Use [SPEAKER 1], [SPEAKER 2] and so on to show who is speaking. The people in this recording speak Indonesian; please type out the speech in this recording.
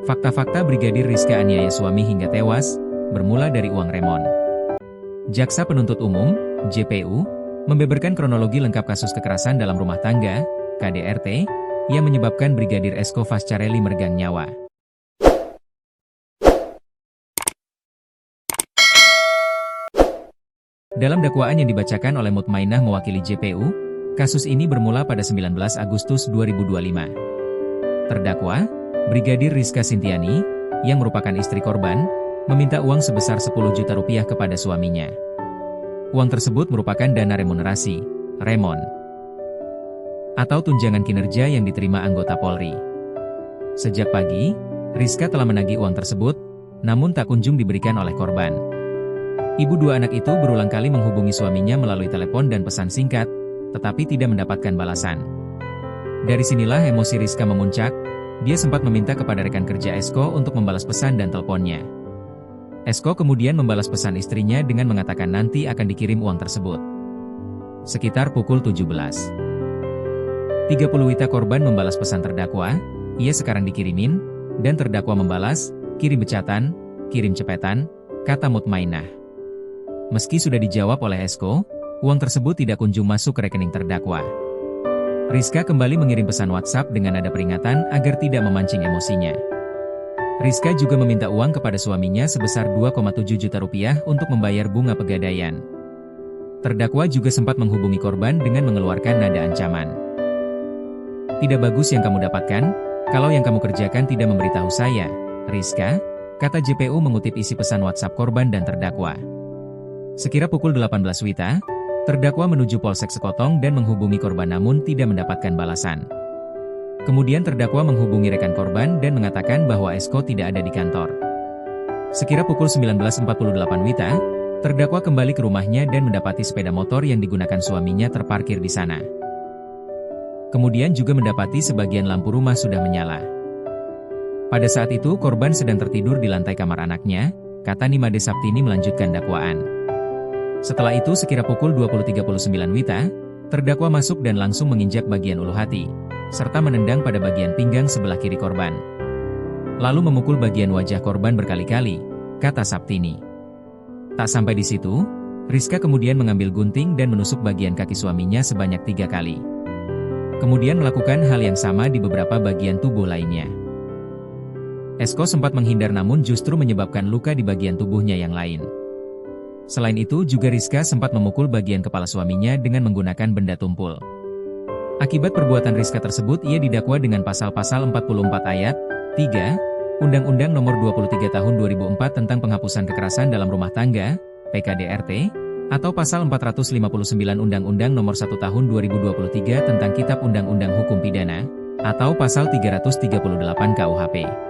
[SPEAKER 1] Fakta-fakta Brigadir Rizka aniaya suami hingga tewas, bermula dari uang remon. Jaksa Penuntut Umum, JPU, membeberkan kronologi lengkap kasus kekerasan dalam rumah tangga, KDRT, yang menyebabkan Brigadir Esko Fascarelli meregang nyawa. Dalam dakwaan yang dibacakan oleh Mutmainah mewakili JPU, kasus ini bermula pada 19 Agustus 2025. Terdakwa, Brigadir Rizka Sintiani, yang merupakan istri korban, meminta uang sebesar 10 juta rupiah kepada suaminya. Uang tersebut merupakan dana remunerasi, remon, atau tunjangan kinerja yang diterima anggota Polri. Sejak pagi, Rizka telah menagih uang tersebut, namun tak kunjung diberikan oleh korban. Ibu dua anak itu berulang kali menghubungi suaminya melalui telepon dan pesan singkat, tetapi tidak mendapatkan balasan. Dari sinilah emosi Rizka memuncak, dia sempat meminta kepada rekan kerja Esko untuk membalas pesan dan teleponnya. Esko kemudian membalas pesan istrinya dengan mengatakan nanti akan dikirim uang tersebut. Sekitar pukul 17.30 Wita korban membalas pesan terdakwa, ia sekarang dikirimin, dan terdakwa membalas, kirim becatan, kirim cepetan, kata Mutmainah. Meski sudah dijawab oleh Esko, uang tersebut tidak kunjung masuk ke rekening terdakwa. Rizka kembali mengirim pesan WhatsApp dengan nada peringatan agar tidak memancing emosinya. Rizka juga meminta uang kepada suaminya sebesar 2,7 juta rupiah untuk membayar bunga pegadaian. Terdakwa juga sempat menghubungi korban dengan mengeluarkan nada ancaman. Tidak bagus yang kamu dapatkan, kalau yang kamu kerjakan tidak memberitahu saya, Rizka, kata JPU mengutip isi pesan WhatsApp korban dan terdakwa. Sekira pukul 18 Wita, terdakwa menuju Polsek Sekotong dan menghubungi korban namun tidak mendapatkan balasan. Kemudian terdakwa menghubungi rekan korban dan mengatakan bahwa Esko tidak ada di kantor. Sekira pukul 19.48 Wita, terdakwa kembali ke rumahnya dan mendapati sepeda motor yang digunakan suaminya terparkir di sana. Kemudian juga mendapati sebagian lampu rumah sudah menyala. Pada saat itu korban sedang tertidur di lantai kamar anaknya, kata Nimade Saptini melanjutkan dakwaan. Setelah itu sekira pukul 20.39 Wita, terdakwa masuk dan langsung menginjak bagian ulu hati, serta menendang pada bagian pinggang sebelah kiri korban. Lalu memukul bagian wajah korban berkali-kali, kata Saptini. Tak sampai di situ, Rizka kemudian mengambil gunting dan menusuk bagian kaki suaminya sebanyak 3 kali. Kemudian melakukan hal yang sama di beberapa bagian tubuh lainnya. Esko sempat menghindar namun justru menyebabkan luka di bagian tubuhnya yang lain. Selain itu juga Rizka sempat memukul bagian kepala suaminya dengan menggunakan benda tumpul. Akibat perbuatan Rizka tersebut ia didakwa dengan pasal-pasal 44 ayat 3, Undang-Undang Nomor 23 Tahun 2004 tentang Penghapusan Kekerasan dalam Rumah Tangga, PKDRT, atau pasal 459 Undang-Undang Nomor 1 Tahun 2023 tentang Kitab Undang-Undang Hukum Pidana, atau pasal 338 KUHP.